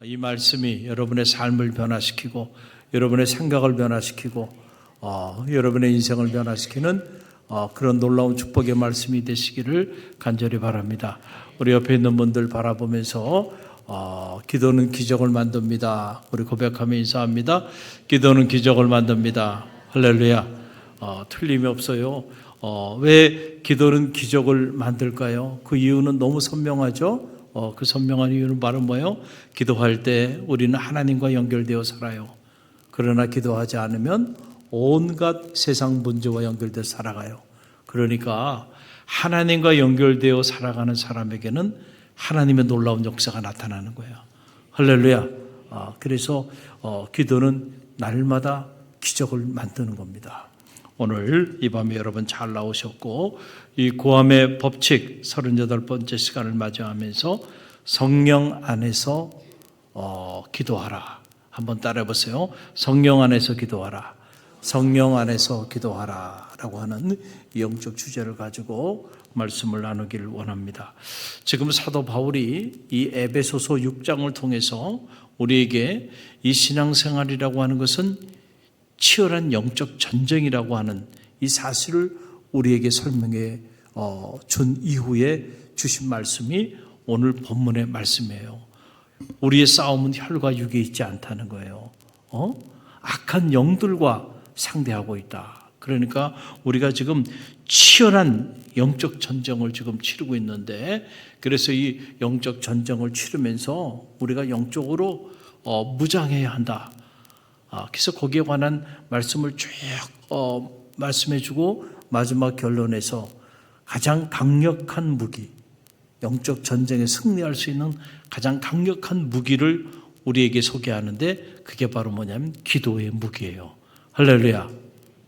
이 말씀이 여러분의 삶을 변화시키고 여러분의 생각을 변화시키고 여러분의 인생을 변화시키는 그런 놀라운 축복의 말씀이 되시기를 간절히 바랍니다. 우리 옆에 있는 분들 바라보면서 기도는 기적을 만듭니다. 우리 고백하며 인사합니다. 기도는 기적을 만듭니다. 할렐루야. 틀림이 없어요. 왜 기도는 기적을 만들까요? 그 이유는 너무 선명하죠. 그 선명한 이유는 바로 뭐예요? 기도할 때 우리는 하나님과 연결되어 살아요. 그러나 기도하지 않으면 온갖 세상 문제와 연결되어 살아가요. 그러니까 하나님과 연결되어 살아가는 사람에게는 하나님의 놀라운 역사가 나타나는 거예요. 할렐루야. 그래서 기도는 날마다 기적을 만드는 겁니다. 오늘 이 밤에 여러분 잘 나오셨고 이 구함의 법칙 38번째 시간을 맞이하면서 성령 안에서 기도하라. 한번 따라해 보세요. 성령 안에서 기도하라. 성령 안에서 기도하라 라고 하는 영적 주제를 가지고 말씀을 나누기를 원합니다. 지금 사도 바울이 이 에베소서 6장을 통해서 우리에게 이 신앙생활이라고 하는 것은 치열한 영적 전쟁이라고 하는 이 사실을 우리에게 설명해 준 이후에 주신 말씀이 오늘 본문의 말씀이에요. 우리의 싸움은 혈과 육에 있지 않다는 거예요. 악한 영들과 상대하고 있다. 그러니까 우리가 지금 치열한 영적 전쟁을 지금 치르고 있는데, 그래서 이 영적 전쟁을 치르면서 우리가 영적으로 무장해야 한다. 그래서 거기에 관한 말씀을 쭉 말씀해주고 마지막 결론에서 가장 강력한 무기, 영적 전쟁에 승리할 수 있는 가장 강력한 무기를 우리에게 소개하는데 그게 바로 뭐냐면 기도의 무기예요. 할렐루야.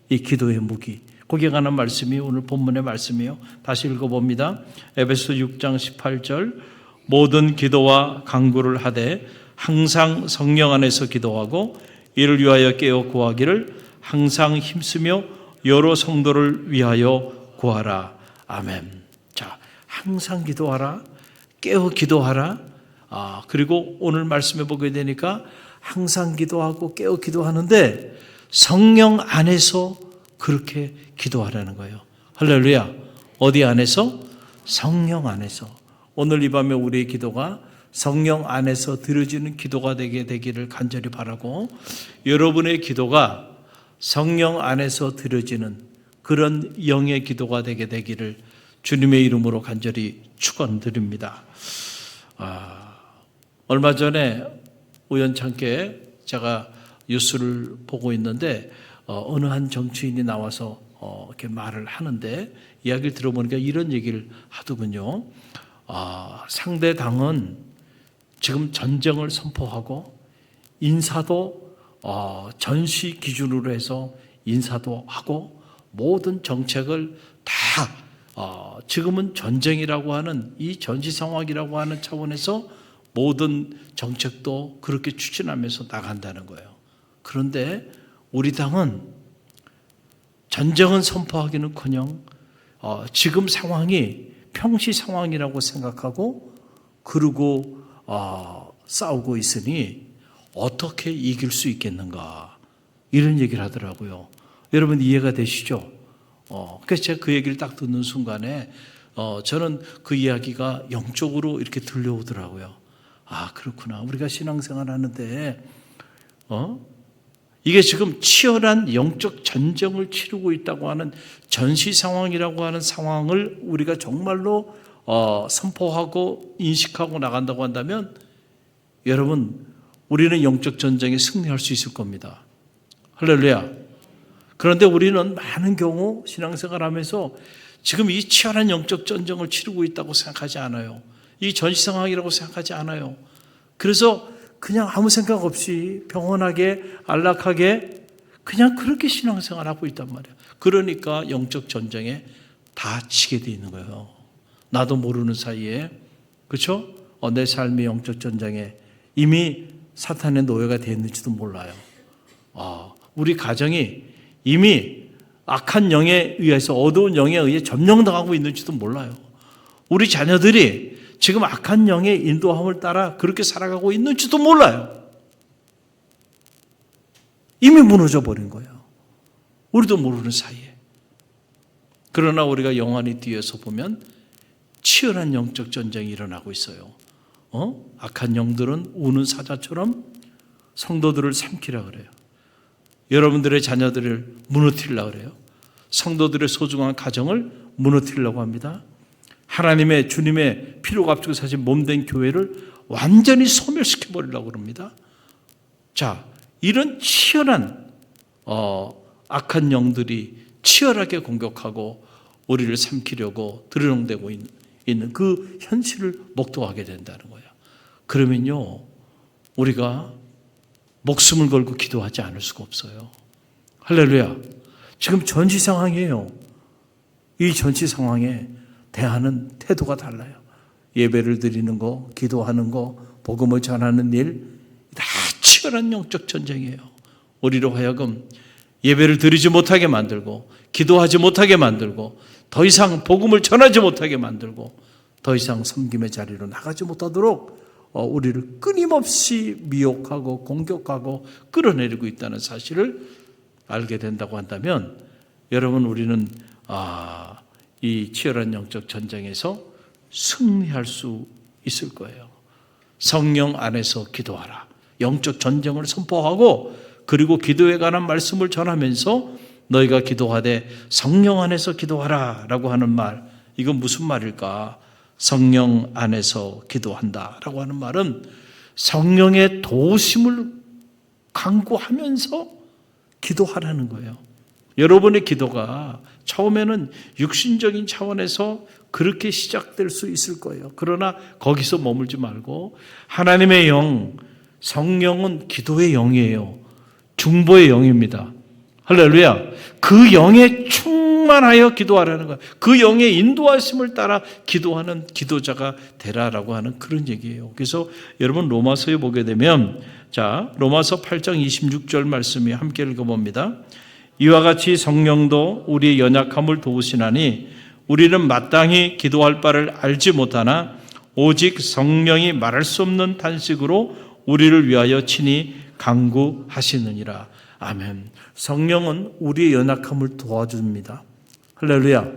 이 기도의 무기. 거기에 관한 말씀이 오늘 본문의 말씀이에요. 다시 읽어봅니다. 에베소 6장 18절 모든 기도와 간구를 하되 항상 성령 안에서 기도하고 이를 위하여 깨어 구하기를 항상 힘쓰며 여러 성도를 위하여 구하라. 아멘. 자, 항상 기도하라. 깨어 기도하라. 그리고 오늘 말씀해 보게 되니까 항상 기도하고 깨어 기도하는데 성령 안에서 그렇게 기도하라는 거예요. 할렐루야. 어디 안에서? 성령 안에서. 오늘 이 밤에 우리의 기도가 성령 안에서 드려지는 기도가 되게 되기를 간절히 바라고, 여러분의 기도가 성령 안에서 드려지는 그런 영의 기도가 되게 되기를 주님의 이름으로 간절히 축원드립니다. 얼마 전에 우연찮게 제가 뉴스를 보고 있는데 어느 한 정치인이 나와서 이렇게 말을 하는데 이야기를 들어보니까 이런 얘기를 하더군요. 상대 당은 지금 전쟁을 선포하고 인사도 전시 기준으로 해서 인사도 하고 모든 정책을 다 지금은 전쟁이라고 하는 이 전시 상황이라고 하는 차원에서 모든 정책도 그렇게 추진하면서 나간다는 거예요. 그런데 우리 당은 전쟁은 선포하기는커녕 지금 상황이 평시 상황이라고 생각하고 그러고 싸우고 있으니 어떻게 이길 수 있겠는가, 이런 얘기를 하더라고요. 여러분 이해가 되시죠? 그래서 제가 그 얘기를 딱 듣는 순간에 저는 그 이야기가 영적으로 이렇게 들려오더라고요. 그렇구나. 우리가 신앙생활 하는데 이게 지금 치열한 영적 전쟁을 치르고 있다고 하는 전시 상황이라고 하는 상황을 우리가 정말로 선포하고 인식하고 나간다고 한다면 여러분 우리는 영적 전쟁에 승리할 수 있을 겁니다. 할렐루야. 그런데 우리는 많은 경우 신앙생활 하면서 지금 이 치열한 영적 전쟁을 치르고 있다고 생각하지 않아요. 이 전시 상황이라고 생각하지 않아요. 그래서 그냥 아무 생각 없이 평온하게 안락하게 그냥 그렇게 신앙생활하고 있단 말이에요. 그러니까 영적 전쟁에 다 치게 돼 있는 거예요. 나도 모르는 사이에, 그렇죠? 내 삶의 영적 전쟁에 이미 사탄의 노예가 되었는지도 몰라요. 우리 가정이 이미 악한 영에 의해서, 어두운 영에 의해 점령당하고 있는지도 몰라요. 우리 자녀들이 지금 악한 영의 인도함을 따라 그렇게 살아가고 있는지도 몰라요. 이미 무너져 버린 거예요. 우리도 모르는 사이에. 그러나 우리가 영원히 뒤에서 보면 치열한 영적 전쟁이 일어나고 있어요. 악한 영들은 우는 사자처럼 성도들을 삼키라 그래요. 여러분들의 자녀들을 무너뜨리려고 그래요. 성도들의 소중한 가정을 무너뜨리려고 합니다. 하나님의 주님의 피로 값주고 사신 몸된 교회를 완전히 소멸시켜 버리려고 그럽니다. 자, 이런 치열한 악한 영들이 치열하게 공격하고 우리를 삼키려고 들여놓되고 있는 그 현실을 목도하게 된다는 거예요. 그러면요, 우리가 목숨을 걸고 기도하지 않을 수가 없어요. 할렐루야. 지금 전시 상황이에요. 이 전시 상황에 대하는 태도가 달라요. 예배를 드리는 거, 기도하는 거, 복음을 전하는 일, 다 치열한 영적 전쟁이에요. 우리로 하여금 예배를 드리지 못하게 만들고, 기도하지 못하게 만들고, 더 이상 복음을 전하지 못하게 만들고, 더 이상 섬김의 자리로 나가지 못하도록 우리를 끊임없이 미혹하고 공격하고 끌어내리고 있다는 사실을 알게 된다고 한다면, 여러분, 우리는 이 치열한 영적 전쟁에서 승리할 수 있을 거예요. 성령 안에서 기도하라. 영적 전쟁을 선포하고, 그리고 기도에 관한 말씀을 전하면서 너희가 기도하되 성령 안에서 기도하라 라고 하는 말, 이건 무슨 말일까? 성령 안에서 기도한다 라고 하는 말은 성령의 도우심을 강구하면서 기도하라는 거예요. 여러분의 기도가 처음에는 육신적인 차원에서 그렇게 시작될 수 있을 거예요. 그러나 거기서 머물지 말고 하나님의 영, 성령은 기도의 영이에요. 중보의 영입니다. 할렐루야. 그 영에 충만하여 기도하라는 거예요. 그 영의 인도하심을 따라 기도하는 기도자가 되라라고 하는 그런 얘기예요. 그래서 여러분 로마서에 보게 되면, 자, 로마서 8장 26절 말씀이 함께 읽어봅니다. 이와 같이 성령도 우리의 연약함을 도우시나니 우리는 마땅히 기도할 바를 알지 못하나 오직 성령이 말할 수 없는 탄식으로 우리를 위하여 친히 간구하시느니라. 아멘. 성령은 우리의 연약함을 도와줍니다. 할렐루야.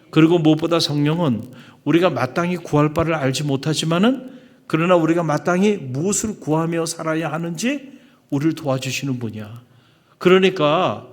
그리고 무엇보다 성령은 우리가 마땅히 구할 바를 알지 못하지만은, 그러나 우리가 마땅히 무엇을 구하며 살아야 하는지 우리를 도와주시는 분이야. 그러니까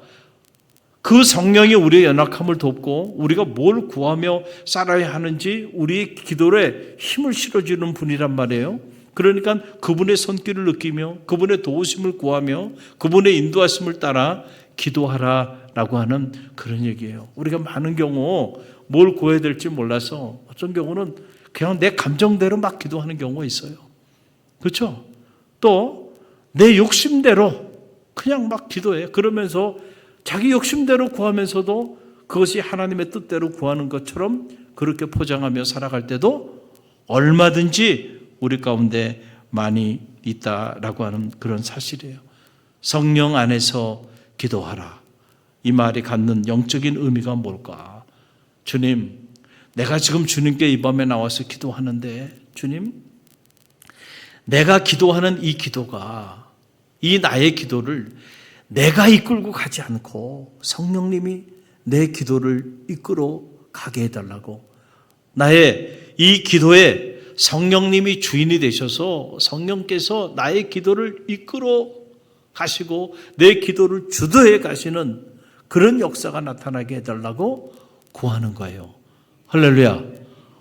그 성령이 우리의 연약함을 돕고 우리가 뭘 구하며 살아야 하는지 우리의 기도에 힘을 실어주는 분이란 말이에요. 그러니까 그분의 손길을 느끼며 그분의 도우심을 구하며 그분의 인도하심을 따라 기도하라라고 하는 그런 얘기예요. 우리가 많은 경우 뭘 구해야 될지 몰라서 어떤 경우는 그냥 내 감정대로 막 기도하는 경우가 있어요. 그렇죠? 또 내 욕심대로 그냥 막 기도해. 그러면서 자기 욕심대로 구하면서도 그것이 하나님의 뜻대로 구하는 것처럼 그렇게 포장하며 살아갈 때도 얼마든지 우리 가운데 많이 있다라고 하는 그런 사실이에요. 성령 안에서 기도하라. 이 말이 갖는 영적인 의미가 뭘까? 주님, 내가 지금 주님께 이 밤에 나와서 기도하는데, 주님, 내가 기도하는 이 기도가, 이 나의 기도를 내가 이끌고 가지 않고 성령님이 내 기도를 이끌어 가게 해달라고, 나의 이 기도에 성령님이 주인이 되셔서 성령께서 나의 기도를 이끌어 가시고 내 기도를 주도해 가시는 그런 역사가 나타나게 해달라고 구하는 거예요. 할렐루야.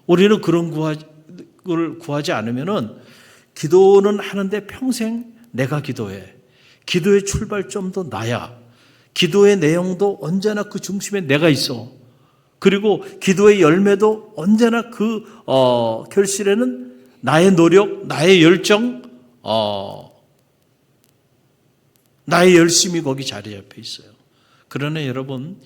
우리는 그런 걸 구하지 않으면은 기도는 하는데 평생 내가 기도해. 기도의 출발점도 나야. 기도의 내용도 언제나 그 중심에 내가 있어. 그리고 기도의 열매도 언제나 그 결실에는 나의 노력, 나의 열정, 나의 열심이 거기 자리 잡혀 있어요. 그러나 여러분,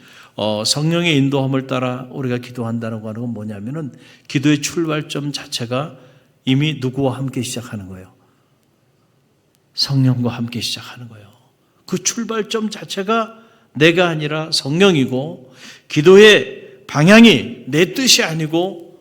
성령의 인도함을 따라 우리가 기도한다는 건 뭐냐면은 기도의 출발점 자체가 이미 누구와 함께 시작하는 거예요. 성령과 함께 시작하는 거예요. 그 출발점 자체가 내가 아니라 성령이고, 기도의 방향이 내 뜻이 아니고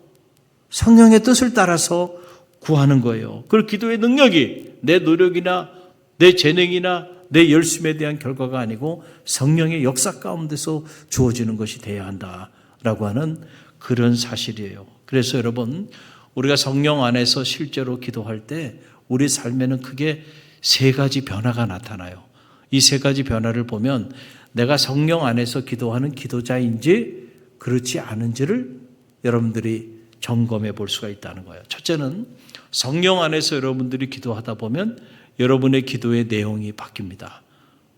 성령의 뜻을 따라서 구하는 거예요. 그 기도의 능력이 내 노력이나 내 재능이나 내 열심에 대한 결과가 아니고 성령의 역사 가운데서 주어지는 것이 되어야 한다라고 하는 그런 사실이에요. 그래서 여러분, 우리가 성령 안에서 실제로 기도할 때 우리 삶에는 크게 세 가지 변화가 나타나요. 이 세 가지 변화를 보면 내가 성령 안에서 기도하는 기도자인지 그렇지 않은지를 여러분들이 점검해 볼 수가 있다는 거예요. 첫째는 성령 안에서 여러분들이 기도하다 보면 여러분의 기도의 내용이 바뀝니다.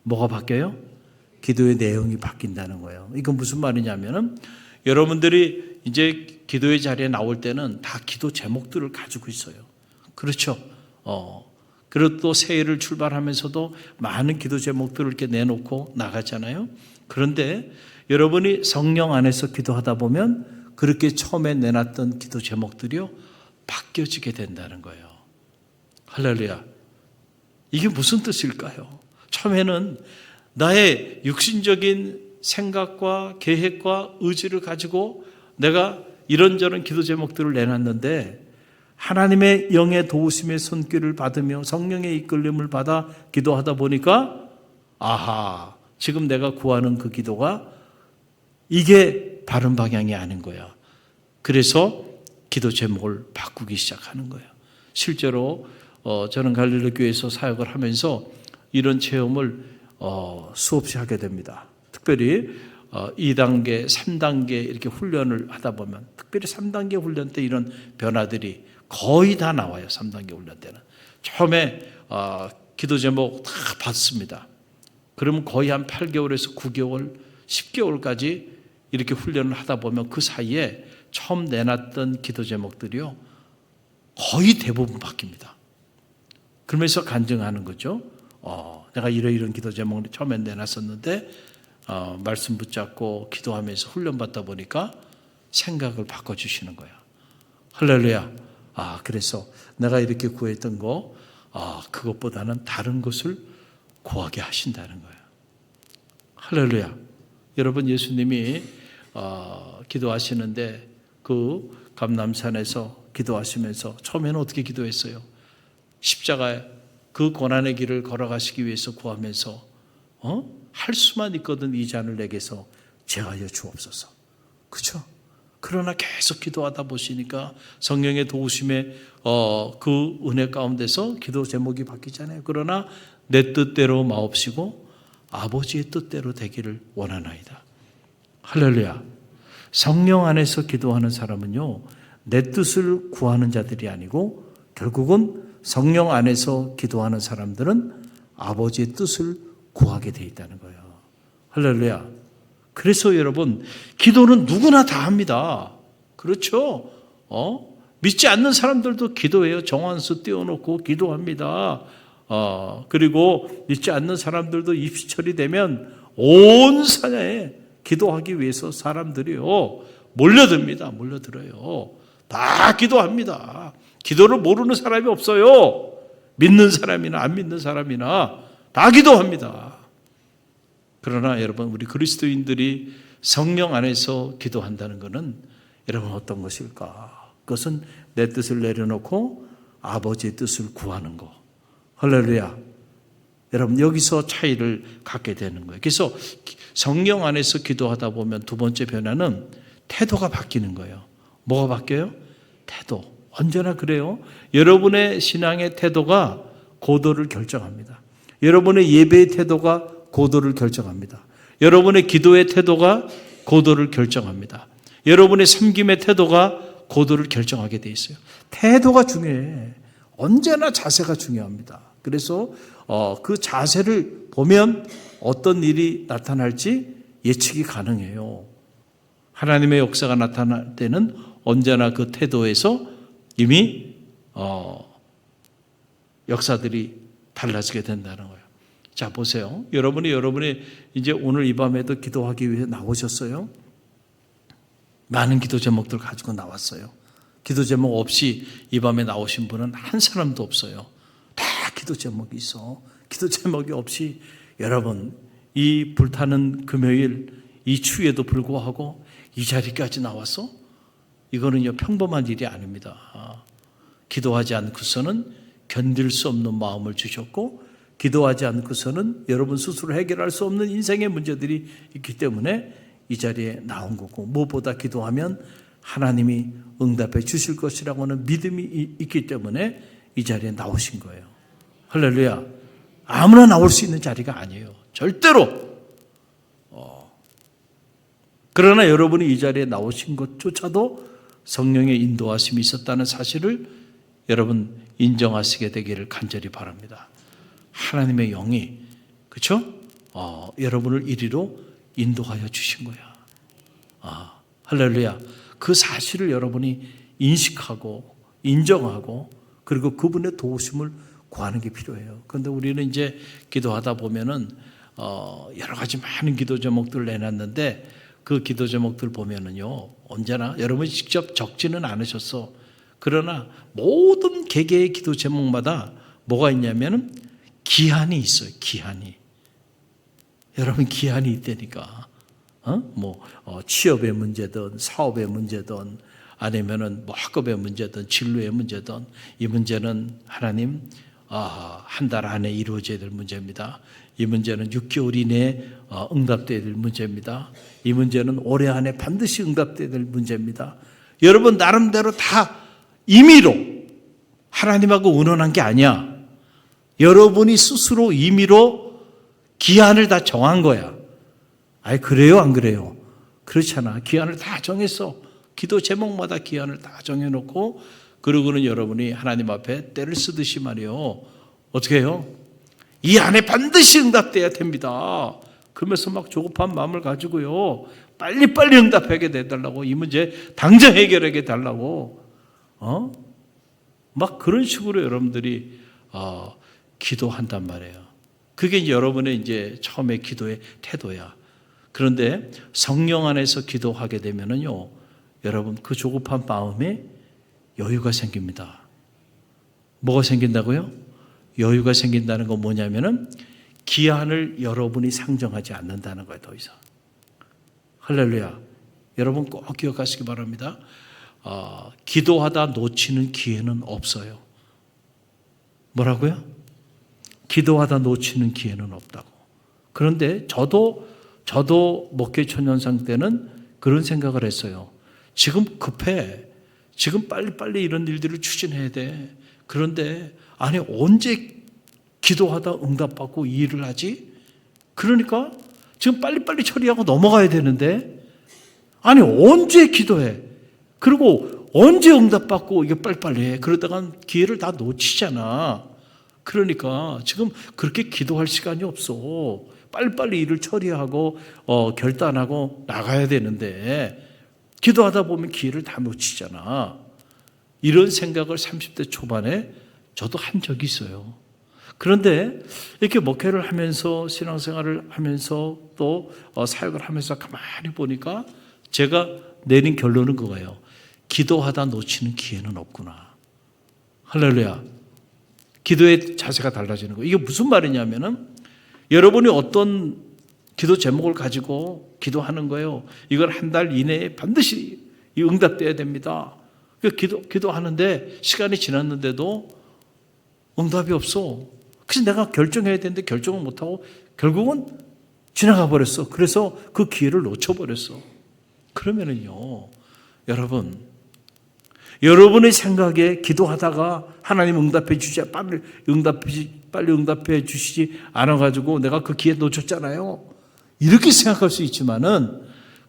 뭐가 바뀌어요? 기도의 내용이 바뀐다는 거예요. 이건 무슨 말이냐면은 여러분들이 이제 기도의 자리에 나올 때는 다 기도 제목들을 가지고 있어요. 그렇죠? 그리고 또 새해를 출발하면서도 많은 기도 제목들을 이렇게 내놓고 나가잖아요. 그런데 여러분이 성령 안에서 기도하다 보면 그렇게 처음에 내놨던 기도 제목들이요, 바뀌어지게 된다는 거예요. 할렐루야. 이게 무슨 뜻일까요? 처음에는 나의 육신적인 생각과 계획과 의지를 가지고 내가 이런저런 기도 제목들을 내놨는데 하나님의 영의 도우심의 손길을 받으며 성령의 이끌림을 받아 기도하다 보니까 아하, 지금 내가 구하는 그 기도가 이게 바른 방향이 아닌 거야. 그래서 기도 제목을 바꾸기 시작하는 거예요. 실제로 저는 갈릴리 교회에서 사역을 하면서 이런 체험을 수없이 하게 됩니다. 특별히 2단계, 3단계 이렇게 훈련을 하다 보면 특별히 3단계 훈련 때 이런 변화들이 거의 다 나와요. 3단계 훈련 때는. 처음에 기도 제목 다 받습니다. 그러면 거의 한 8개월에서 9개월, 10개월까지 이렇게 훈련을 하다 보면 그 사이에 처음 내놨던 기도 제목들이요, 거의 대부분 바뀝니다. 그러면서 간증하는 거죠. 내가 이런 기도 제목을 처음에 내놨었는데 말씀 붙잡고 기도하면서 훈련받다 보니까 생각을 바꿔주시는 거야. 할렐루야. 그래서 내가 이렇게 구했던 거 그것보다는 다른 것을 구하게 하신다는 거예요. 할렐루야. 여러분, 예수님이 기도하시는데 그 감람산에서 기도하시면서 처음에는 어떻게 기도했어요? 십자가 그 고난의 길을 걸어가시기 위해서 구하면서 할 수만 있거든 이 잔을 내게서 제하여 주옵소서. 그렇죠? 그러나 계속 기도하다 보시니까 성령의 도우심에 그 은혜 가운데서 기도 제목이 바뀌잖아요. 그러나 내 뜻대로 마옵시고 아버지의 뜻대로 되기를 원하나이다. 할렐루야. 성령 안에서 기도하는 사람은요, 내 뜻을 구하는 자들이 아니고 결국은 성령 안에서 기도하는 사람들은 아버지의 뜻을 구하게 돼 있다는 거예요. 할렐루야. 그래서 여러분, 기도는 누구나 다 합니다. 그렇죠? 믿지 않는 사람들도 기도해요. 정한수 띄워놓고 기도합니다. 그리고 믿지 않는 사람들도 입시철이 되면 온 사냐에 기도하기 위해서 사람들이요, 몰려들어요. 다 기도합니다. 기도를 모르는 사람이 없어요. 믿는 사람이나 안 믿는 사람이나 다 기도합니다. 그러나 여러분, 우리 그리스도인들이 성령 안에서 기도한다는 것은 여러분 어떤 것일까? 그것은 내 뜻을 내려놓고 아버지의 뜻을 구하는 거. 할렐루야. 여러분, 여기서 차이를 갖게 되는 거예요. 그래서 성령 안에서 기도하다 보면 두 번째 변화는 태도가 바뀌는 거예요. 뭐가 바뀌어요? 태도. 언제나 그래요. 여러분의 신앙의 태도가 고도를 결정합니다. 여러분의 예배의 태도가 고도를 결정합니다. 여러분의 기도의 태도가 고도를 결정합니다. 여러분의 섬김의 태도가 고도를 결정하게 돼 있어요. 태도가 중요해. 언제나 자세가 중요합니다. 그래서 그 자세를 보면 어떤 일이 나타날지 예측이 가능해요. 하나님의 역사가 나타날 때는 언제나 그 태도에서 이미 역사들이 달라지게 된다는 거예요. 자, 보세요. 여러분이 이제 오늘 이 밤에도 기도하기 위해 나오셨어요. 많은 기도 제목들 가지고 나왔어요. 기도 제목 없이 이 밤에 나오신 분은 한 사람도 없어요. 다 기도 제목이 있어. 기도 제목이 없이 여러분, 이 불타는 금요일 이 추위에도 불구하고 이 자리까지 나왔어? 이거는요 평범한 일이 아닙니다. 기도하지 않고서는 견딜 수 없는 마음을 주셨고, 기도하지 않고서는 여러분 스스로 해결할 수 없는 인생의 문제들이 있기 때문에 이 자리에 나온 거고, 무엇보다 기도하면 하나님이 응답해 주실 것이라고 하는 믿음이 있기 때문에 이 자리에 나오신 거예요. 할렐루야. 아무나 나올 수 있는 자리가 아니에요. 절대로. 그러나 여러분이 이 자리에 나오신 것조차도 성령의 인도하심이 있었다는 사실을 여러분 인정하시게 되기를 간절히 바랍니다. 하나님의 영이, 그렇죠? 여러분을 이리로 인도하여 주신 거야. 할렐루야. 그 사실을 여러분이 인식하고 인정하고 그리고 그분의 도우심을 구하는 게 필요해요. 그런데 우리는 이제 기도하다 보면은 여러 가지 많은 기도 제목들을 내놨는데, 그 기도 제목들 보면은요 언제나 여러분이 직접 적지는 않으셨어. 그러나 모든 개개의 기도 제목마다 뭐가 있냐면은 기한이 있어요. 기한이. 여러분 기한이 있다니까. 취업의 문제든 사업의 문제든 아니면은 뭐 학업의 문제든 진로의 문제든, 이 문제는 하나님 한 달 안에 이루어져야 될 문제입니다. 이 문제는 6개월 이내에 응답돼야 될 문제입니다. 이 문제는 올해 안에 반드시 응답돼야 될 문제입니다. 여러분 나름대로 다 임의로 하나님하고 의논한 게 아니야. 여러분이 스스로 임의로 기한을 다 정한 거야. 그래요? 안 그래요? 그렇잖아. 기한을 다 정했어. 기도 제목마다 기한을 다 정해놓고, 그러고는 여러분이 하나님 앞에 때를 쓰듯이 말이요, 어떻게 해요? 이 안에 반드시 응답돼야 됩니다. 그러면서 막 조급한 마음을 가지고요, 빨리빨리 응답하게 해달라고, 이 문제 당장 해결하게 달라고, 막 그런 식으로 여러분들이 기도한단 말이에요. 그게 이제 여러분의 이제 처음에 기도의 태도야. 그런데 성령 안에서 기도하게 되면은요, 여러분 그 조급한 마음에 여유가 생깁니다. 뭐가 생긴다고요? 여유가 생긴다는 건 뭐냐면은 기한을 여러분이 상정하지 않는다는 거예요. 더 이상. 할렐루야. 여러분 꼭 기억하시기 바랍니다. 기도하다 놓치는 기회는 없어요. 뭐라고요? 기도하다 놓치는 기회는 없다고. 그런데 저도 목회초년생 때는 그런 생각을 했어요. 지금 급해. 지금 빨리빨리 이런 일들을 추진해야 돼. 그런데 언제 기도하다 응답받고 이 일을 하지? 그러니까 지금 빨리빨리 처리하고 넘어가야 되는데 언제 기도해? 그리고 언제 응답받고 이게 빨리빨리 해? 그러다가 기회를 다 놓치잖아. 그러니까 지금 그렇게 기도할 시간이 없어. 빨리빨리 일을 처리하고 결단하고 나가야 되는데 기도하다 보면 기회를 다 놓치잖아. 이런 생각을 30대 초반에 저도 한 적이 있어요. 그런데 이렇게 목회를 하면서 신앙생활을 하면서 또 사역을 하면서 가만히 보니까 제가 내린 결론은 그거예요. 기도하다 놓치는 기회는 없구나. 할렐루야. 기도의 자세가 달라지는 거예요. 이게 무슨 말이냐면은 여러분이 어떤 기도 제목을 가지고 기도하는 거예요. 이걸 한 달 이내에 반드시 응답돼야 됩니다. 기도하는데 시간이 지났는데도 응답이 없어. 그래서 내가 결정해야 되는데 결정을 못하고 결국은 지나가 버렸어. 그래서 그 기회를 놓쳐버렸어. 그러면은요, 여러분의 생각에 기도하다가 하나님 응답해 주지, 빨리 응답해 주시지 않아가지고 내가 그 기회 놓쳤잖아요. 이렇게 생각할 수 있지만은,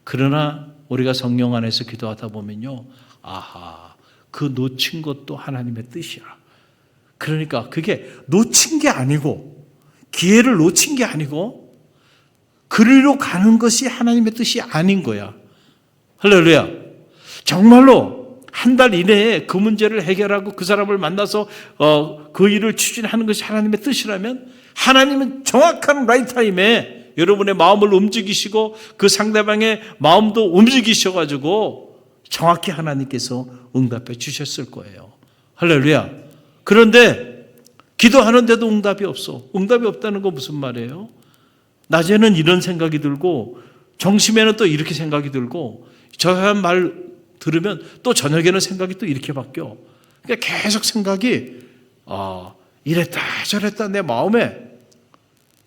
그러나 우리가 성령 안에서 기도하다 보면요, 그 놓친 것도 하나님의 뜻이야. 그러니까 그게 놓친 게 아니고, 기회를 놓친 게 아니고, 그리로 가는 것이 하나님의 뜻이 아닌 거야. 할렐루야. 정말로 한 달 이내에 그 문제를 해결하고 그 사람을 만나서 그 일을 추진하는 것이 하나님의 뜻이라면, 하나님은 정확한 라이트 타임에 여러분의 마음을 움직이시고 그 상대방의 마음도 움직이셔가지고 정확히 하나님께서 응답해 주셨을 거예요. 할렐루야. 그런데 기도하는데도 응답이 없어. 응답이 없다는 건 무슨 말이에요? 낮에는 이런 생각이 들고 정심에는 또 이렇게 생각이 들고, 저 말 들으면 또 저녁에는 생각이 또 이렇게 바뀌어. 그러니까 계속 생각이 이랬다 저랬다 내 마음에.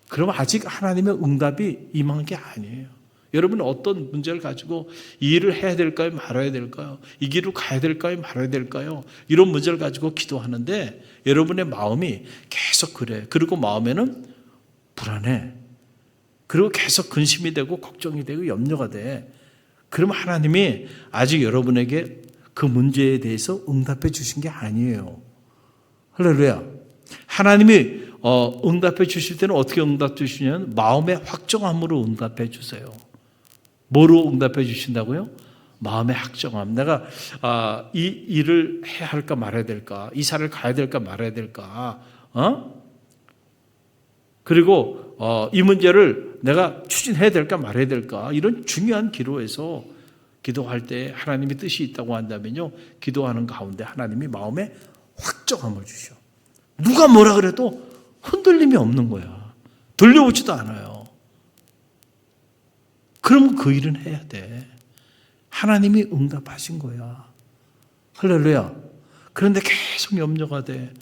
그러면 아직 하나님의 응답이 임한 게 아니에요. 여러분은 어떤 문제를 가지고 이 일을 해야 될까요? 말아야 될까요? 이 길을 가야 될까요? 말아야 될까요? 이런 문제를 가지고 기도하는데 여러분의 마음이 계속 그래. 그리고 마음에는 불안해. 그리고 계속 근심이 되고 걱정이 되고 염려가 돼. 그러면 하나님이 아직 여러분에게 그 문제에 대해서 응답해 주신 게 아니에요. 할렐루야. 하나님이 응답해 주실 때는 어떻게 응답해 주시냐면 마음의 확정함으로 응답해 주세요. 뭐로 응답해 주신다고요? 마음의 확정함. 내가 이 일을 해야 할까 말아야 될까? 이사를 가야 될까 말아야 될까? 그리고 이 문제를 내가 추진해야 될까 말아야 될까? 이런 중요한 기도에서 기도할 때 하나님의 뜻이 있다고 한다면요. 기도하는 가운데 하나님이 마음에 확정함을 주셔. 누가 뭐라 그래도 흔들림이 없는 거야. 들려오지도 않아요. 그러면 그 일은 해야 돼. 하나님이 응답하신 거야. 할렐루야. 그런데 계속 염려가 돼.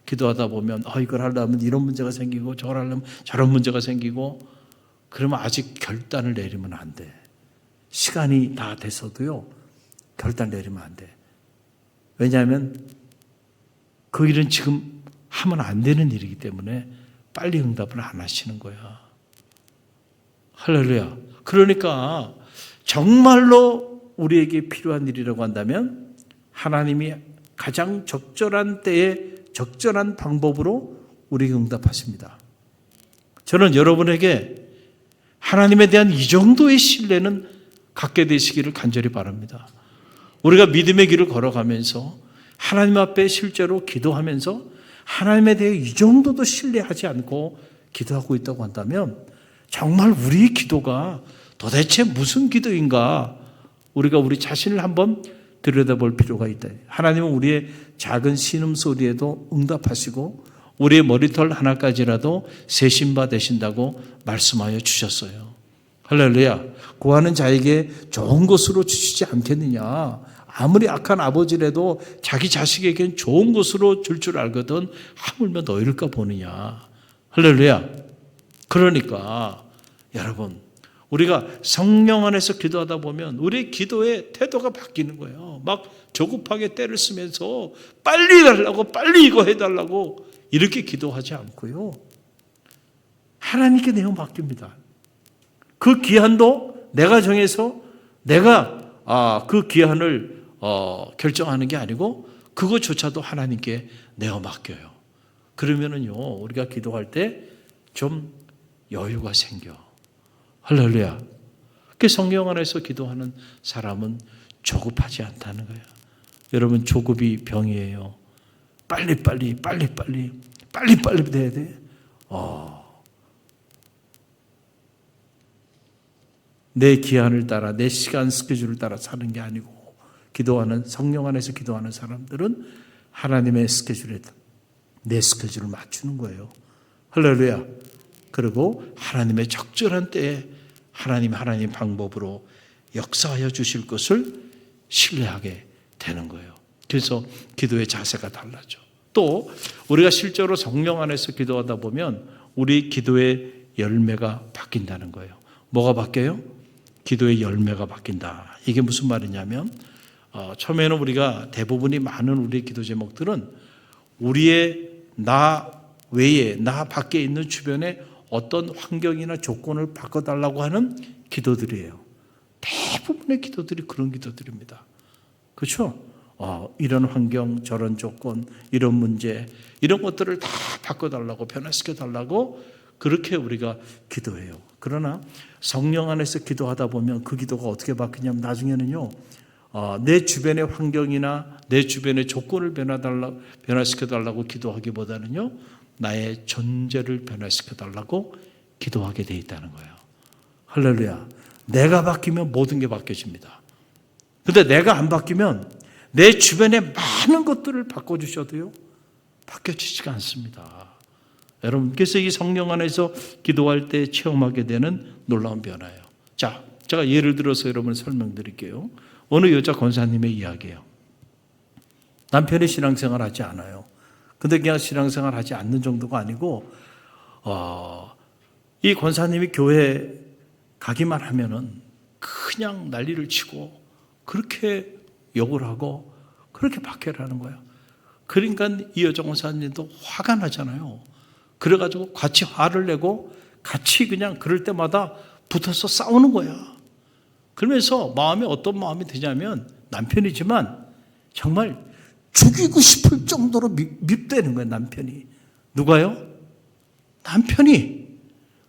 기도하다 보면 이걸 하려면 이런 문제가 생기고 저걸 하려면 저런 문제가 생기고 그러면 아직 결단을 내리면 안 돼. 시간이 다 돼서도요. 결단 내리면 안 돼. 왜냐하면 그 일은 지금 하면 안 되는 일이기 때문에 빨리 응답을 안 하시는 거야. 할렐루야. 그러니까 정말로 우리에게 필요한 일이라고 한다면 하나님이 가장 적절한 때에 적절한 방법으로 우리에게 응답하십니다. 저는 여러분에게 하나님에 대한 이 정도의 신뢰는 갖게 되시기를 간절히 바랍니다. 우리가 믿음의 길을 걸어가면서 하나님 앞에 실제로 기도하면서 하나님에 대해 이 정도도 신뢰하지 않고 기도하고 있다고 한다면 정말 우리의 기도가 도대체 무슨 기도인가 우리가 우리 자신을 한번 들여다볼 필요가 있다. 하나님은 우리의 작은 신음소리에도 응답하시고 우리의 머리털 하나까지라도 세심바 되신다고 말씀하여 주셨어요. 할렐루야. 구하는 자에게 좋은 것으로 주시지 않겠느냐. 아무리 악한 아버지라도 자기 자식에게는 좋은 것으로 줄 줄 알거든 하물며 너희를까 보느냐. 할렐루야. 그러니까 여러분 우리가 성령 안에서 기도하다 보면 우리의 기도의 태도가 바뀌는 거예요. 막 조급하게 때를 쓰면서 빨리 달라고 빨리 이거 해달라고 이렇게 기도하지 않고요. 하나님께 내어 맡깁니다. 그 기한도 내가 정해서 내가 그 기한을 결정하는 게 아니고 그것조차도 하나님께 내어 맡겨요. 그러면은요 우리가 기도할 때 좀 여유가 생겨. 할렐루야. 그 성령 안에서 기도하는 사람은 조급하지 않다는 거예요. 여러분 조급이 병이에요. 빨리빨리 돼야 돼. 내 기한을 따라 내 시간 스케줄을 따라 사는 게 아니고 기도하는 성령 안에서 기도하는 사람들은 하나님의 스케줄에 내 스케줄을 맞추는 거예요. 할렐루야. 그리고 하나님의 적절한 때에 하나님 방법으로 역사하여 주실 것을 신뢰하게 되는 거예요. 그래서 기도의 자세가 달라져. 또 우리가 실제로 성령 안에서 기도하다 보면 우리 기도의 열매가 바뀐다는 거예요. 뭐가 바뀌어요? 기도의 열매가 바뀐다. 이게 무슨 말이냐면 처음에는 우리가 대부분이 많은 우리의 기도 제목들은 우리의 나 외에 나 밖에 있는 주변에 어떤 환경이나 조건을 바꿔달라고 하는 기도들이에요. 대부분의 기도들이 그런 기도들입니다. 그렇죠? 이런 환경, 저런 조건, 이런 문제, 이런 것들을 다 바꿔달라고 변화시켜달라고 그렇게 우리가 기도해요. 그러나 성령 안에서 기도하다 보면 그 기도가 어떻게 바뀌냐면 나중에는요. 내 주변의 환경이나 내 주변의 조건을 변화시켜달라고 기도하기보다는요. 나의 존재를 변화시켜달라고 기도하게 돼 있다는 거예요. 할렐루야. 내가 바뀌면 모든 게 바뀌어집니다. 그런데 내가 안 바뀌면 내 주변의 많은 것들을 바꿔주셔도요. 바뀌어지지가 않습니다. 여러분께서 이 성령 안에서 기도할 때 체험하게 되는 놀라운 변화예요. 자, 제가 예를 들어서 여러분 설명드릴게요. 어느 여자 권사님의 이야기예요. 남편이 신앙생활 하지 않아요. 근데 그냥 신앙생활 하지 않는 정도가 아니고 이 권사님이 교회 가기만 하면은 그냥 난리를 치고 그렇게 욕을 하고 그렇게 박해를 하는 거예요. 그러니까 이 여자 권사님도 화가 나잖아요. 그래가지고 같이 화를 내고 같이 그냥 그럴 때마다 붙어서 싸우는 거야. 그러면서 마음에 어떤 마음이 드냐면 남편이지만 정말 죽이고 싶을 정도로 밉대는 거예요. 남편이. 누가요? 남편이.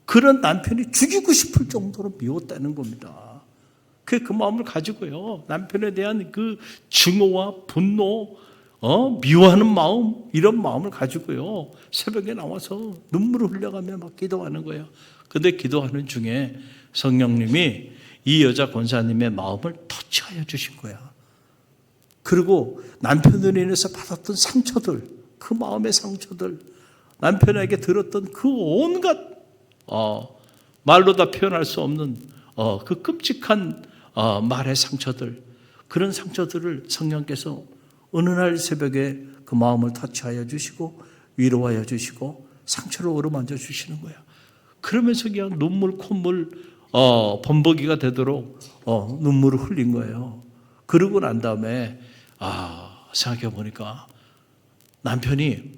그런 남편이 죽이고 싶을 정도로 미웠다는 겁니다. 그 마음을 가지고요. 남편에 대한 그 증오와 분노, 미워하는 마음, 이런 마음을 가지고요. 새벽에 나와서 눈물을 흘려가며 막 기도하는 거예요. 근데 기도하는 중에 성령님이 이 여자 권사님의 마음을 터치하여 주신 거야. 그리고 남편으로 인해서 받았던 상처들, 그 마음의 상처들, 남편에게 들었던 그 온갖 말로 다 표현할 수 없는 그 끔찍한 말의 상처들, 그런 상처들을 성령께서 어느 날 새벽에 그 마음을 터치하여 주시고 위로하여 주시고 상처를 어루만져 주시는 거야. 그러면서 그냥 눈물, 콧물, 범벅이가 되도록 눈물을 흘린 거예요. 그러고 난 다음에 생각해 보니까 남편이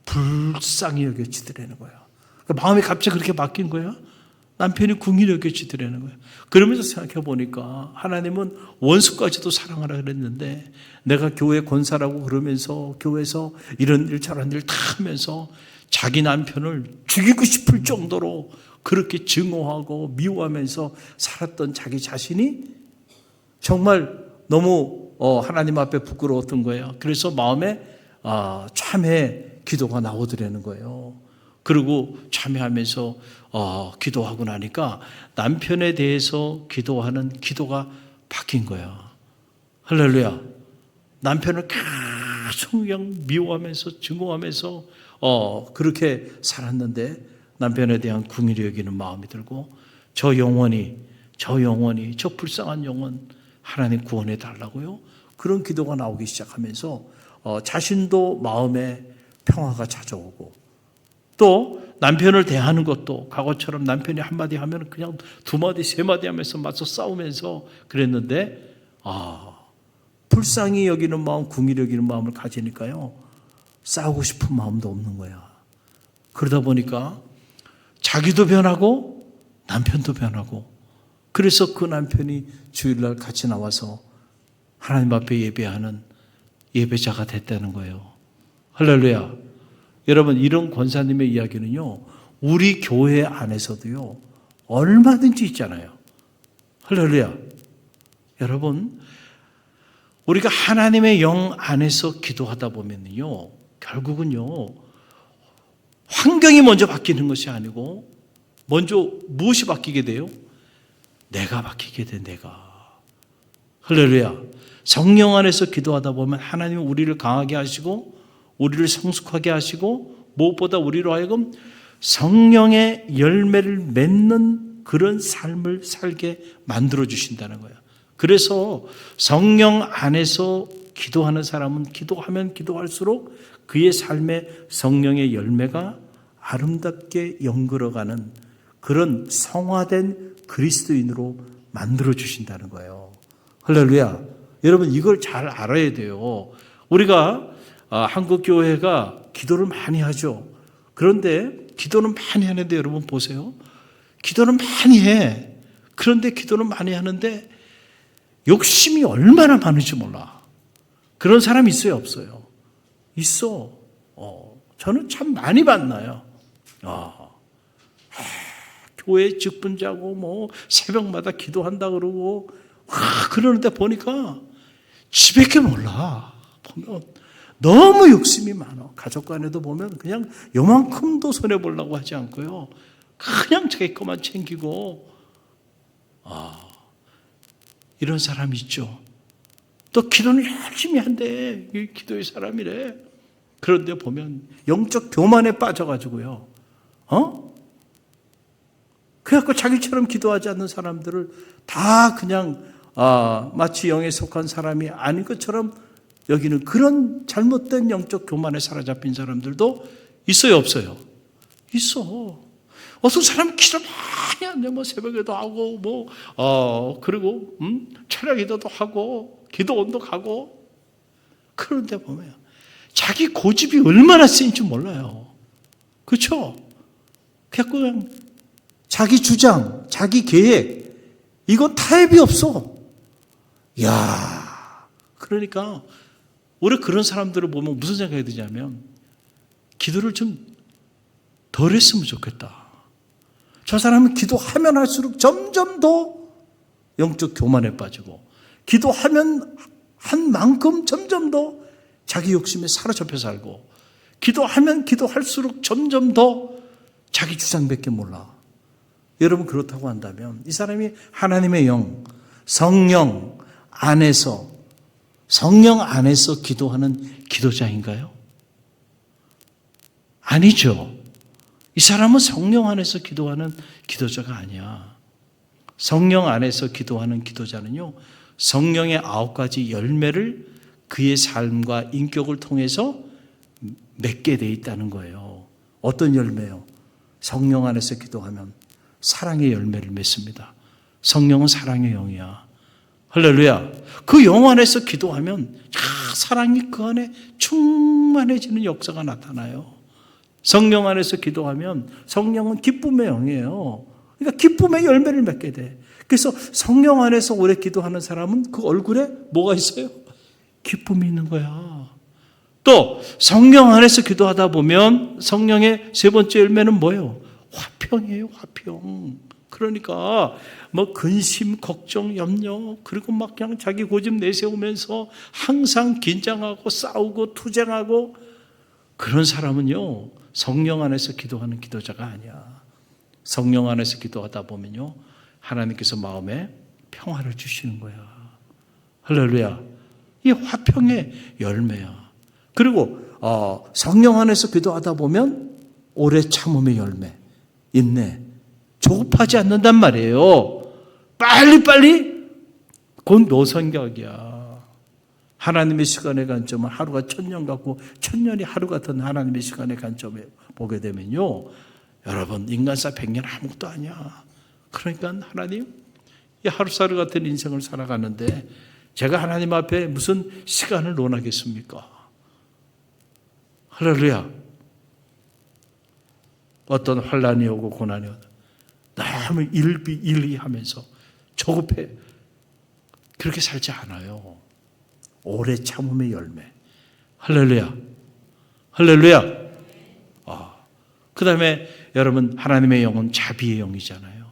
불쌍히 여겨지더라는 거예요. 그러니까 마음이 갑자기 그렇게 바뀐 거예요. 남편이 궁히 여겨지더라는 거예요. 그러면서 생각해 보니까 하나님은 원수까지도 사랑하라 그랬는데 내가 교회 권사라고 그러면서 교회에서 이런 일 저런 일 다 하면서 자기 남편을 죽이고 싶을 정도로 그렇게 증오하고 미워하면서 살았던 자기 자신이 정말 너무 하나님 앞에 부끄러웠던 거예요. 그래서 마음에 참회 기도가 나오더라는 거예요. 그리고 참회하면서 기도하고 나니까 남편에 대해서 기도하는 기도가 바뀐 거야. 할렐루야. 남편을 계속 그냥 미워하면서 증오하면서 그렇게 살았는데 남편에 대한 궁일이 여기는 마음이 들고 저 영혼이 저 불쌍한 영혼 하나님 구원해 달라고요. 그런 기도가 나오기 시작하면서 자신도 마음에 평화가 찾아오고 또 남편을 대하는 것도 과거처럼 남편이 한마디 하면 그냥 두마디 세마디 하면서 맞서 싸우면서 그랬는데 불쌍히 여기는 마음, 궁일이 여기는 마음을 가지니까요. 싸우고 싶은 마음도 없는 거야. 그러다 보니까 자기도 변하고 남편도 변하고 그래서 그 남편이 주일날 같이 나와서 하나님 앞에 예배하는 예배자가 됐다는 거예요. 할렐루야. 여러분 이런 권사님의 이야기는요. 우리 교회 안에서도요. 얼마든지 있잖아요. 할렐루야. 여러분 우리가 하나님의 영 안에서 기도하다 보면요. 결국은요. 환경이 먼저 바뀌는 것이 아니고 먼저 무엇이 바뀌게 돼요? 내가 바뀌게 돼. 내가. 할렐루야. 성령 안에서 기도하다 보면 하나님은 우리를 강하게 하시고 우리를 성숙하게 하시고 무엇보다 우리로 하여금 성령의 열매를 맺는 그런 삶을 살게 만들어 주신다는 거예요. 그래서 성령 안에서 기도하는 사람은 기도하면 기도할수록 그의 삶에 성령의 열매가 아름답게 연결어가는 그런 성화된 그리스도인으로 만들어 주신다는 거예요. 할렐루야. 여러분 이걸 잘 알아야 돼요. 우리가 한국 교회가 기도를 많이 하죠. 그런데 기도는 많이 하는데 여러분 보세요. 기도는 많이 해. 그런데 기도는 많이 하는데 욕심이 얼마나 많은지 몰라. 그런 사람이 있어요, 없어요? 있어. 저는 참 많이 만나요. 교회 직분자고 새벽마다 기도한다 그러고 그러는데 보니까 집에게 몰라. 보면 너무 욕심이 많아. 가족 간에도 보면 그냥 요만큼도 손해보려고 하지 않고요. 그냥 자기 것만 챙기고 이런 사람이 있죠. 또 기도는 열심히 한대. 기도의 사람이래. 그런데 보면 영적 교만에 빠져가지고요. 그래갖고 자기처럼 기도하지 않는 사람들을 다 그냥 마치 영에 속한 사람이 아닌 것처럼 여기는 그런 잘못된 영적 교만에 사로잡힌 사람들도 있어요, 없어요? 있어. 어떤 사람은 기도 많이 하는데 뭐 새벽에도 하고 그리고 철야 기도도 하고 기도원도 가고, 그런데 보면 자기 고집이 얼마나 센지 몰라요. 그렇죠? 그냥 자기 주장, 자기 계획, 이건 타협이 없어. 야, 그러니까 우리 그런 사람들을 보면 무슨 생각이 드냐면, 기도를 좀 덜 했으면 좋겠다. 저 사람은 기도하면 할수록 점점 더 영적 교만에 빠지고, 기도하면 한 만큼 점점 더 자기 욕심에 사로잡혀 살고, 기도하면 기도할수록 점점 더 자기 주장밖에 몰라. 여러분, 그렇다고 한다면 이 사람이 하나님의 영, 성령 안에서 기도하는 기도자인가요? 아니죠. 이 사람은 성령 안에서 기도하는 기도자가 아니야. 성령 안에서 기도하는 기도자는요, 성령의 9가지 열매를 그의 삶과 인격을 통해서 맺게 돼 있다는 거예요. 어떤 열매요? 성령 안에서 기도하면 사랑의 열매를 맺습니다. 성령은 사랑의 영이야. 할렐루야. 그 영 안에서 기도하면 사랑이 그 안에 충만해지는 역사가 나타나요. 성령 안에서 기도하면 성령은 기쁨의 영이에요. 그러니까 기쁨의 열매를 맺게 돼. 그래서 성령 안에서 오래 기도하는 사람은 그 얼굴에 뭐가 있어요? 기쁨이 있는 거야. 또 성령 안에서 기도하다 보면 성령의 세 번째 열매는 뭐예요? 화평이에요, 화평. 그러니까 뭐 근심, 걱정, 염려, 그리고 막 그냥 자기 고집 내세우면서 항상 긴장하고 싸우고 투쟁하고, 그런 사람은요, 성령 안에서 기도하는 기도자가 아니야. 성령 안에서 기도하다 보면요, 하나님께서 마음에 평화를 주시는 거야. 할렐루야. 이 화평의 열매야. 그리고 성령 안에서 기도하다 보면 오래 참음의 열매, 인내, 조급하지 않는단 말이에요. 빨리빨리 곧 노성격이야. 하나님의 시간의 관점은 하루가 1000년 같고 1000년이 하루 같은 하나님의 시간의 관점에 보게 되면요, 여러분, 인간사 100년 아무것도 아니야. 그러니까 하나님, 이 하루살이 같은 인생을 살아가는데 제가 하나님 앞에 무슨 시간을 논하겠습니까? 할렐루야. 어떤 환난이 오고 고난이 오고 너무 일희하면서 조급해, 그렇게 살지 않아요. 오래 참음의 열매. 할렐루야. 할렐루야. 그 다음에 여러분, 하나님의 영은 자비의 영이잖아요.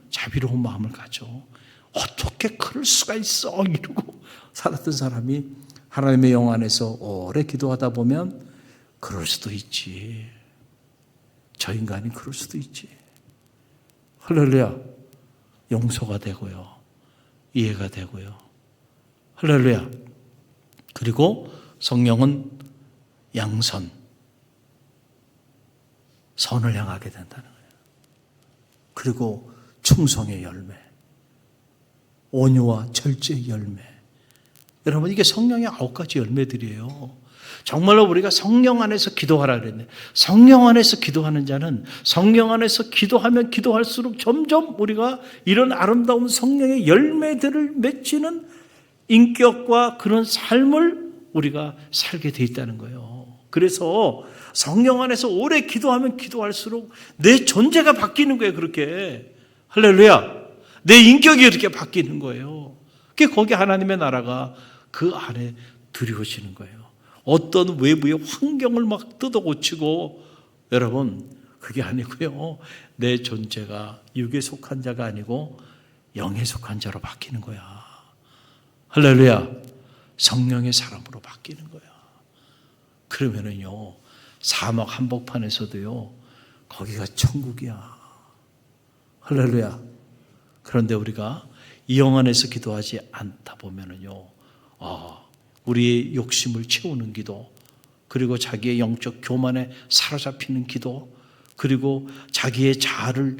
자비로운 마음을 가져. 어떻게 그럴 수가 있어? 이러고 살았던 사람이 하나님의 영 안에서 오래 기도하다 보면 그럴 수도 있지. 저 인간이 그럴 수도 있지. 할렐루야. 용서가 되고요, 이해가 되고요. 할렐루야. 그리고 성령은 양선, 선을 향하게 된다는 거예요. 그리고 충성의 열매, 온유와 절제의 열매. 여러분, 이게 성령의 9가지 열매들이에요. 정말로 우리가 성령 안에서 기도하라 그랬네. 성령 안에서 기도하는 자는 성령 안에서 기도하면 기도할수록 점점 우리가 이런 아름다운 성령의 열매들을 맺히는 인격과 그런 삶을 우리가 살게 돼 있다는 거예요. 그래서 성령 안에서 오래 기도하면 기도할수록 내 존재가 바뀌는 거예요. 그렇게. 할렐루야. 내 인격이 이렇게 바뀌는 거예요. 그게 거기 하나님의 나라가 그 안에 들여오시는 거예요. 어떤 외부의 환경을 막 뜯어고치고, 여러분, 그게 아니고요, 내 존재가 육에 속한 자가 아니고 영에 속한 자로 바뀌는 거야. 할렐루야. 성령의 사람으로 바뀌는 거야. 그러면은요, 사막 한복판에서도요, 거기가 천국이야. 할렐루야. 그런데 우리가 이 영 안에서 기도하지 않다 보면은요, 우리의 욕심을 채우는 기도, 그리고 자기의 영적 교만에 사로잡히는 기도, 그리고 자기의 자아를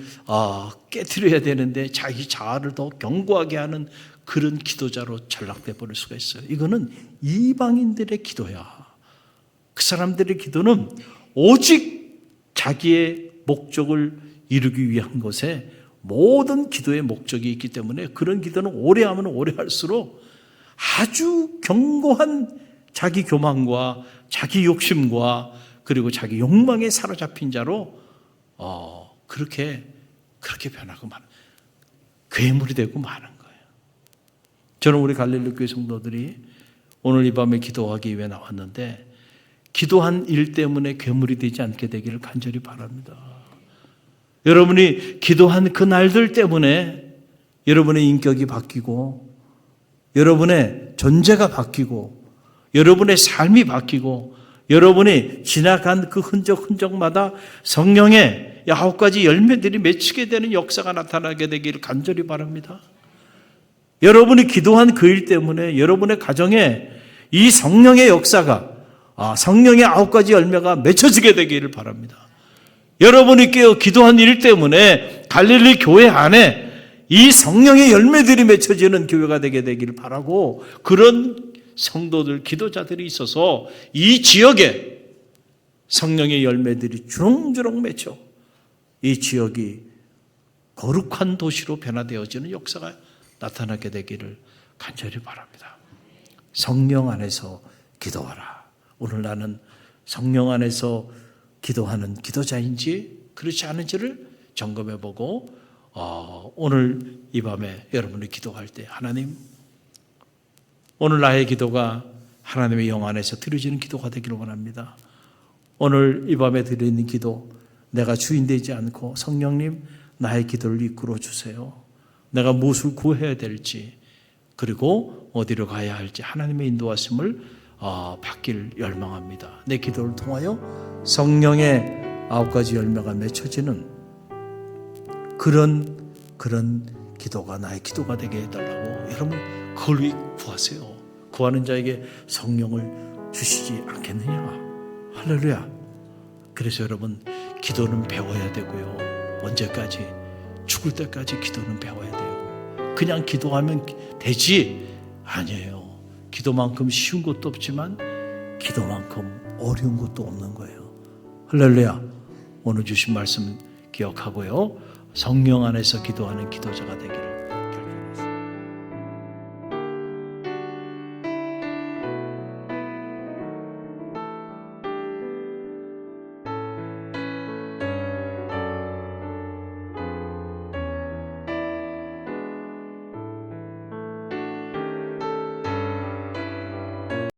깨트려야 되는데 자기 자아를 더 견고하게 하는 그런 기도자로 전락돼 버릴 수가 있어요. 이거는 이방인들의 기도야. 그 사람들의 기도는 오직 자기의 목적을 이루기 위한 것에 모든 기도의 목적이 있기 때문에 그런 기도는 오래 하면 오래 할수록 아주 견고한 자기 교만과 자기 욕심과 그리고 자기 욕망에 사로잡힌 자로 그렇게 변하고 마는, 괴물이 되고 마는 거예요. 저는 우리 갈릴리 교회 성도들이 오늘 이 밤에 기도하기 위해 나왔는데 기도한 일 때문에 괴물이 되지 않게 되기를 간절히 바랍니다. 여러분이 기도한 그 날들 때문에 여러분의 인격이 바뀌고 여러분의 존재가 바뀌고 여러분의 삶이 바뀌고 여러분이 지나간 그 흔적마다 성령의 9가지 열매들이 맺히게 되는 역사가 나타나게 되기를 간절히 바랍니다. 여러분이 기도한 그 일 때문에 여러분의 가정에 이 성령의 역사가 성령의 9가지 열매가 맺혀지게 되기를 바랍니다. 여러분이 기도한 일 때문에 갈릴리 교회 안에 이 성령의 열매들이 맺혀지는 교회가 되게 되기를 바라고 그런 성도들, 기도자들이 있어서 이 지역에 성령의 열매들이 주렁주렁 맺혀 이 지역이 거룩한 도시로 변화되어지는 역사가 나타나게 되기를 간절히 바랍니다. 성령 안에서 기도하라. 오늘 나는 성령 안에서 기도하는 기도자인지 그렇지 않은지를 점검해보고 오늘 이 밤에 여러분이 기도할 때 하나님, 오늘 나의 기도가 하나님의 영 안에서 드려지는 기도가 되기를 원합니다. 오늘 이 밤에 드리는 기도, 내가 주인 되지 않고 성령님 나의 기도를 이끌어 주세요. 내가 무엇을 구해야 될지 그리고 어디로 가야 할지 하나님의 인도하심을 받길 열망합니다. 내 기도를 통하여 성령의 9가지 열매가 맺혀지는 그런 기도가 나의 기도가 되게 해달라고 여러분 그걸 위해 구하세요. 구하는 자에게 성령을 주시지 않겠느냐. 할렐루야. 그래서 여러분 기도는 배워야 되고요. 언제까지? 죽을 때까지 기도는 배워야 돼요. 그냥 기도하면 되지? 아니에요. 기도만큼 쉬운 것도 없지만 기도만큼 어려운 것도 없는 거예요. 할렐루야. 오늘 주신 말씀 기억하고요. 성령 안에서 기도하는 기도자가 되기를